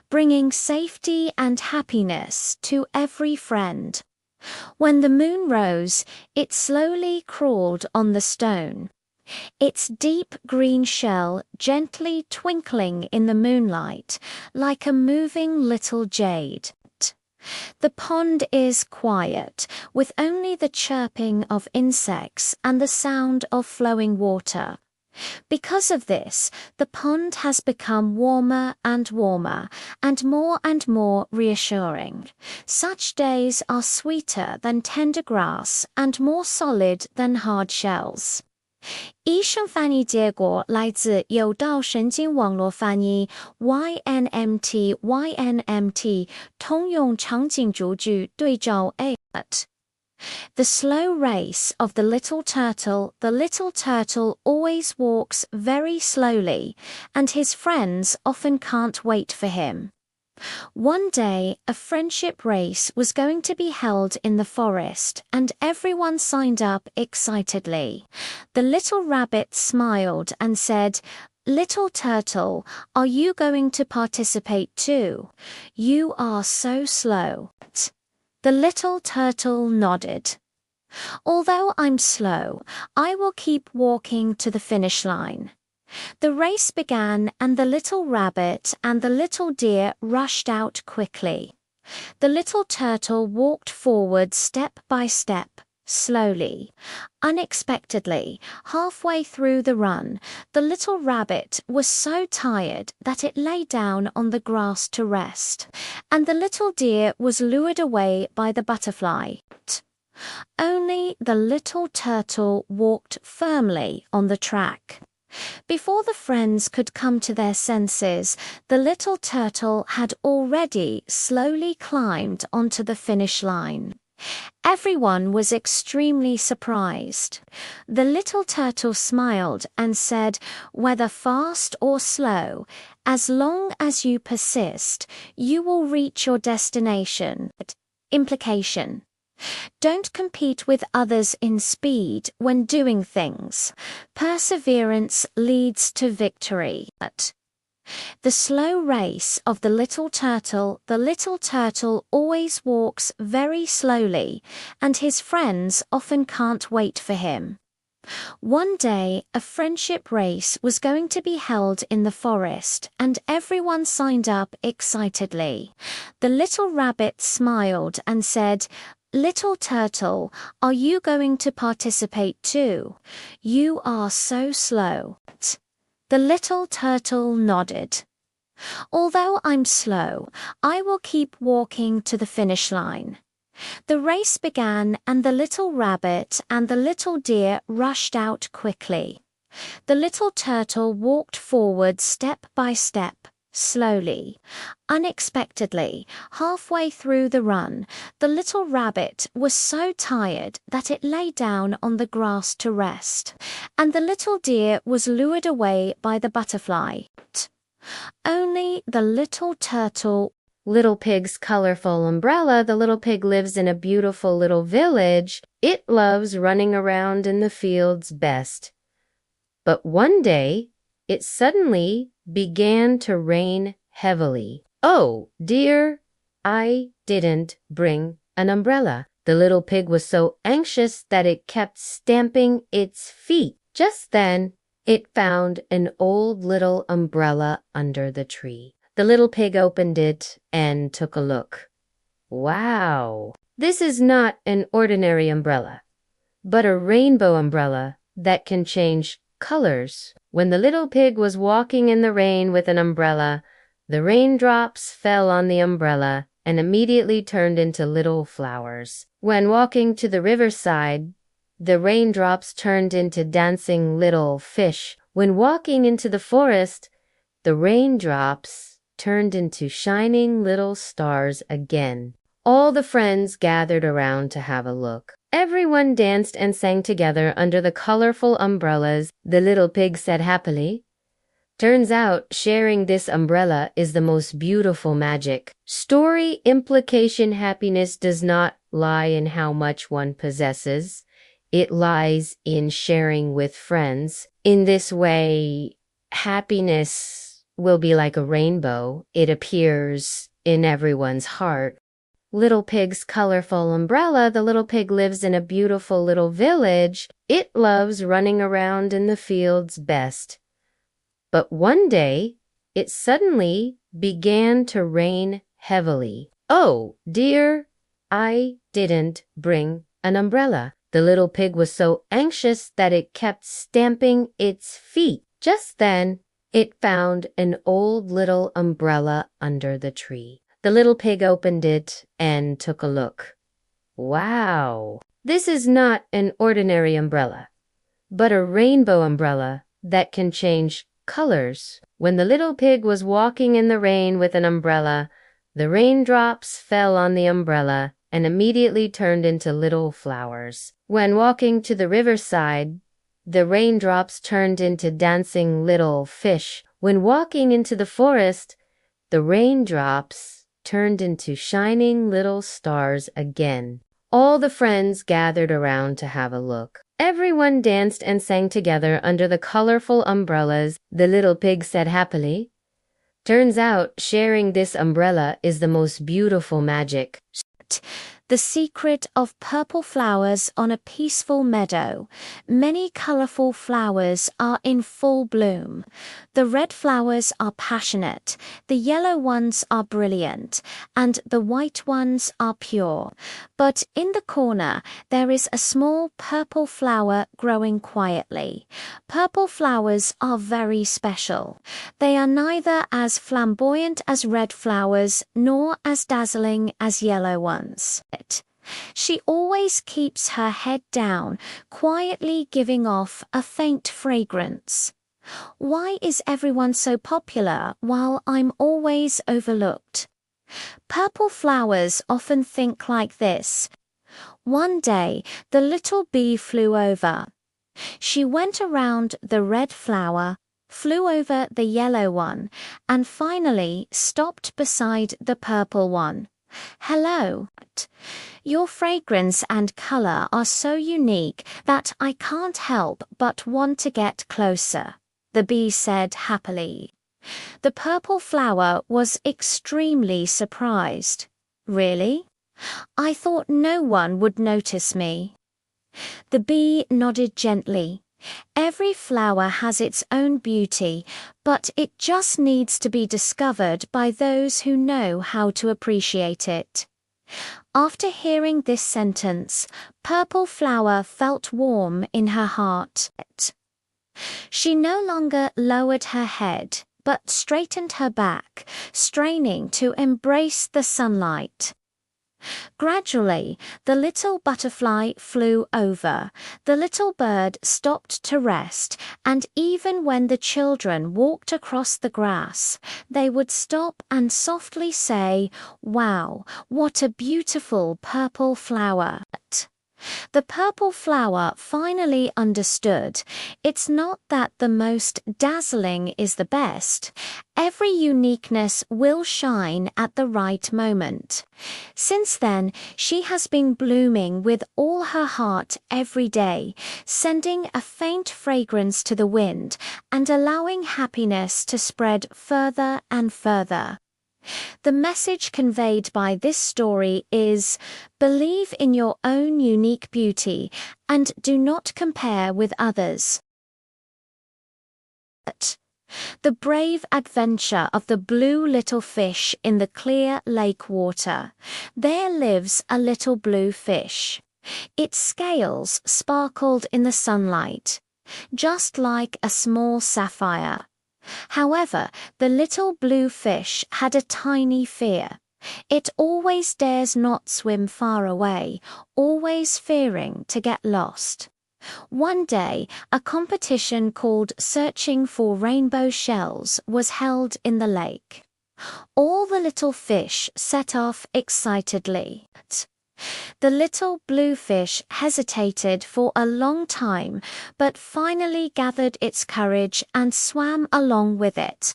bringing safety and happiness to every friend. When the moon rose, it slowly crawled on the stone, its deep green shell gently twinkling in the moonlight like a moving little jade. The pond is quiet, with only the chirping of insects and the sound of flowing water. Because of this, the pond has become warmer and more reassuring. Such days are sweeter than tender grass and more solid than hard shells. 医生翻译结果来自有道神经网络翻译 YNMT 通用场景主句对照 A. The slow race of the little turtle always walks very slowly, and his friends often can't wait for him. One day, a friendship race was going to be held in the forest, and everyone signed up excitedly. The little rabbit smiled and said, "Little turtle, are you going to participate too? You are so slow." The little turtle nodded. "Although I'm slow, I will keep walking to the finish line." The race began, and the little rabbit and the little deer rushed out quickly. The little turtle walked forward step by step, slowly. Unexpectedly, halfway through the run, the little rabbit was so tired that it lay down on the grass to rest, and the little deer was lured away by the butterfly. Only the little turtle walked firmly on the track. Before the friends could come to their senses, the little turtle had already slowly climbed onto the finish line. Everyone was extremely surprised. The little turtle smiled and said, "Whether fast or slow, as long as you persist, you will reach your destination." Implication: don't compete with others in speed when doing things. Perseverance leads to victory. The slow race of the little turtle always walks very slowly, and his friends often can't wait for him. One day, a friendship race was going to be held in the forest, and everyone signed up excitedly. The little rabbit smiled and said, "Little turtle, are you going to participate too? You are so slow." The little turtle nodded. "Although I'm slow, I will keep walking to the finish line." The race began, and the little rabbit and the little deer rushed out quickly. The little turtle walked forward step by step, slowly. Unexpectedly, halfway through the run, the little rabbit was so tired that it lay down on the grass to rest, and the little deer was lured away by the butterfly. Only the little turtle. Little Pig's colorful umbrella. The little pig lives in a beautiful little village. It loves running around in the fields best. But one day, it suddenly began to rain heavily. "Oh, dear, I didn't bring an umbrella." The little pig was so anxious that it kept stamping its feet. Just then, it found an old little umbrella under the tree. The little pig opened it and took a look. Wow! This is not an ordinary umbrella, but a rainbow umbrella that can change colors. When the little pig was walking in the rain with an umbrella, the raindrops fell on the umbrella and immediately turned into little flowers. When walking to the riverside, the raindrops turned into dancing little fish. When walking into the forest, the raindrops turned into shining little stars again. All the friends gathered around to have a look. Everyone danced and sang together under the colorful umbrellas. The little pig said happily, "Turns out sharing this umbrella is the most beautiful magic." Story implication: happiness does not lie in how much one possesses. It lies in sharing with friends. In this way, happiness will be like a rainbow. It appears in everyone's heart. Little Pig's colorful umbrella. The little pig lives in a beautiful little village. It loves running around in the fields best. But one day, it suddenly began to rain heavily. Oh, dear, I didn't bring an umbrella. The little pig was so anxious that it kept stamping its feet. Just then, it found an old little umbrella under the tree. The little pig opened it and took a look. Wow! This is not an ordinary umbrella, but a rainbow umbrella that can change colors. When the little pig was walking in the rain with an umbrella, the raindrops fell on the umbrella and immediately turned into little flowers. When walking to the riverside, the raindrops turned into dancing little fish. When walking into the forest, the raindrops turned into shining little stars again. All the friends gathered around to have a look. Everyone danced and sang together under the colorful umbrellas. The little pig said happily, "Turns out sharing this umbrella is the most beautiful magic." The secret of purple flowers on a peaceful meadow. Many colorful flowers are in full bloom. The red flowers are passionate, the yellow ones are brilliant, and the white ones are pure. But in the corner, there is a small purple flower growing quietly. Purple flowers are very special. They are neither as flamboyant as red flowers nor as dazzling as yellow ones. She always keeps her head down, quietly giving off a faint fragrance. Why is everyone so popular while I'm always overlooked? Purple flowers often think like this. One day, the little bee flew over. She went around the red flower, flew over the yellow one, and finally stopped beside the purple one. "Hello. Your fragrance and color are so unique that I can't help but want to get closer," the bee said happily. The purple flower was extremely surprised. "Really? I thought no one would notice me." The bee nodded gently. Every flower has its own beauty, but it just needs to be discovered by those who know how to appreciate it. After hearing this sentence, Purple Flower felt warm in her heart. She no longer lowered her head, but straightened her back, straining to embrace the sunlight. Gradually, the little butterfly flew over. The little bird stopped to rest, and even when the children walked across the grass, they would stop and softly say, "Wow, what a beautiful purple flower." The purple flower finally understood. It's not that the most dazzling is the best. Every uniqueness will shine at the right moment. Since then, she has been blooming with all her heart every day, sending a faint fragrance to the wind and allowing happiness to spread further and further. The message conveyed by this story is, believe in your own unique beauty and do not compare with others. The brave adventure of the blue little fish in the clear lake water. There lives a little blue fish. Its scales sparkled in the sunlight, just like a small sapphire. However, the little blue fish had a tiny fear. It always dares not swim far away, always fearing to get lost. One day, a competition called Searching for Rainbow Shells was held in the lake. All the little fish set off excitedly. The little blue fish hesitated for a long time, but finally gathered its courage and swam along with it.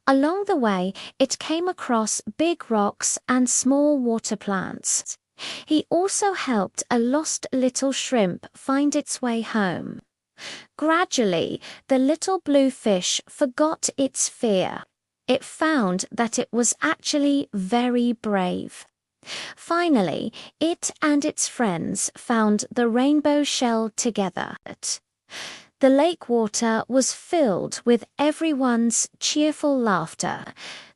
Along the way, it came across big rocks and small water plants. He also helped a lost little shrimp find its way home. Gradually, the little blue fish forgot its fear. It found that it was actually very brave. Finally, it and its friends found the rainbow shell together. The lake water was filled with everyone's cheerful laughter.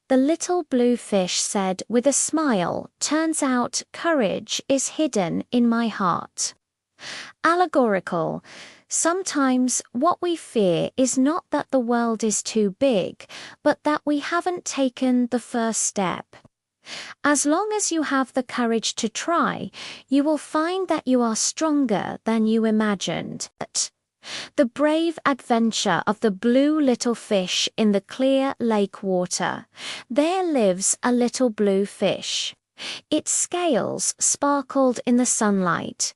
The little blue fish said with a smile, "Turns out courage is hidden in my heart." Allegorical. Sometimes what we fear is not that the world is too big, but that we haven't taken the first step. As long as you have the courage to try, you will find that you are stronger than you imagined. The brave adventure of the blue little fish in the clear lake water. There lives a little blue fish. Its scales sparkled in the sunlight,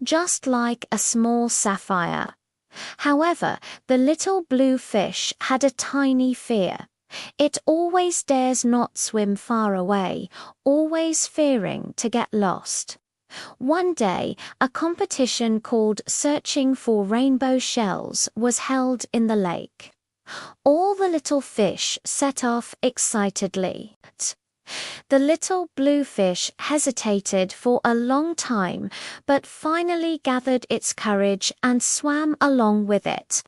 just like a small sapphire. However, the little blue fish had a tiny fear. It always dares not swim far away, always fearing to get lost. One day, a competition called Searching for Rainbow Shells was held in the lake. All the little fish set off excitedly. The little blue fish hesitated for a long time, but finally gathered its courage and swam along with it.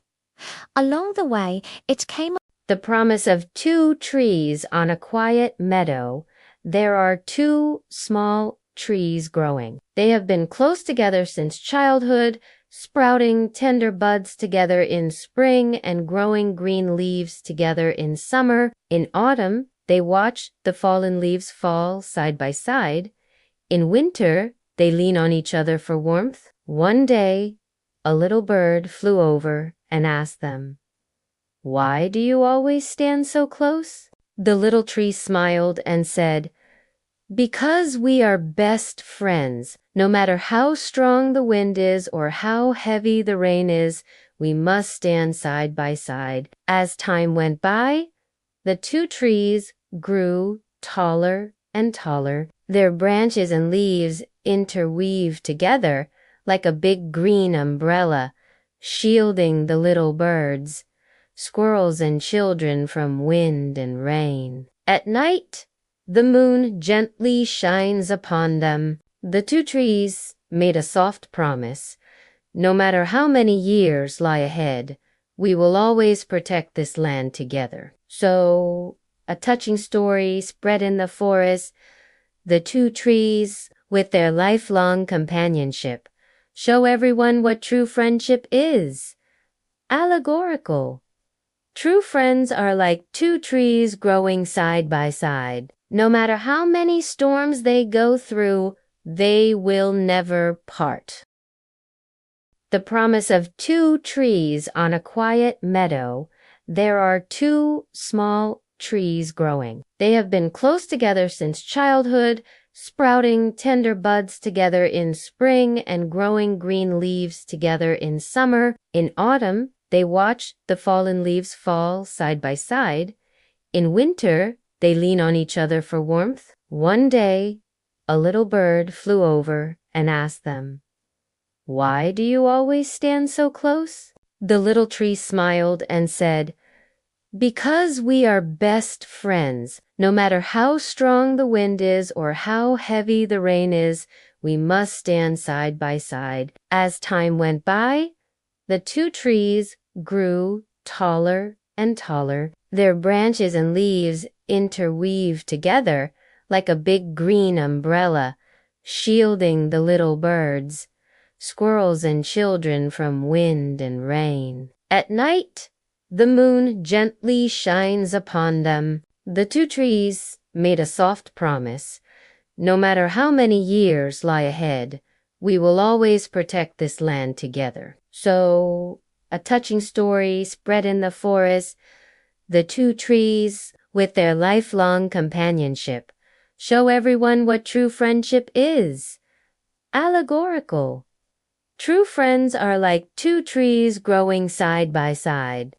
Along the way, it came The promise of two trees on a quiet meadow. There are two small trees growing. They have been close together since childhood, sprouting tender buds together in spring and growing green leaves together in summer. In autumn, they watch the fallen leaves fall side by side. In winter, they lean on each other for warmth. One day, a little bird flew over and asked them, "Why do you always stand so close?" The little tree smiled and said, "Because we are best friends. No matter how strong the wind is or how heavy the rain is, we must stand side by side." As time went by, the two trees grew taller and taller. Their branches and leaves interweaved together like a big green umbrella, shielding the little birds, squirrels and children from wind and rain. At night, the moon gently shines upon them. The two trees made a soft promise. No matter how many years lie ahead, we will always protect this land together. So, a touching story spread in the forest. The two trees, with their lifelong companionship, show everyone what true friendship is. Allegorical. True friends are like two trees growing side by side. No matter how many storms they go through, they will never part. The promise of two trees on a quiet meadow. There are two small trees growing. They have been close together since childhood, sprouting tender buds together in spring and growing green leaves together in summer. In autumn, they watch the fallen leaves fall side by side. In winter, they lean on each other for warmth. One day, a little bird flew over and asked them, "Why do you always stand so close?" The little tree smiled and said, "Because we are best friends. No matter how strong the wind is or how heavy the rain is, we must stand side by side." As time went by, the two trees grew taller and taller. Their branches and leaves interweaved together like a big green umbrella, shielding the little birds, squirrels and children from wind and rain. At night, the moon gently shines upon them. The two trees made a soft promise. No matter how many years lie ahead, we will always protect this land together. So, a touching story spread in the forest. The two trees, with their lifelong companionship, show everyone what true friendship is. Allegorical. True friends are like two trees growing side by side.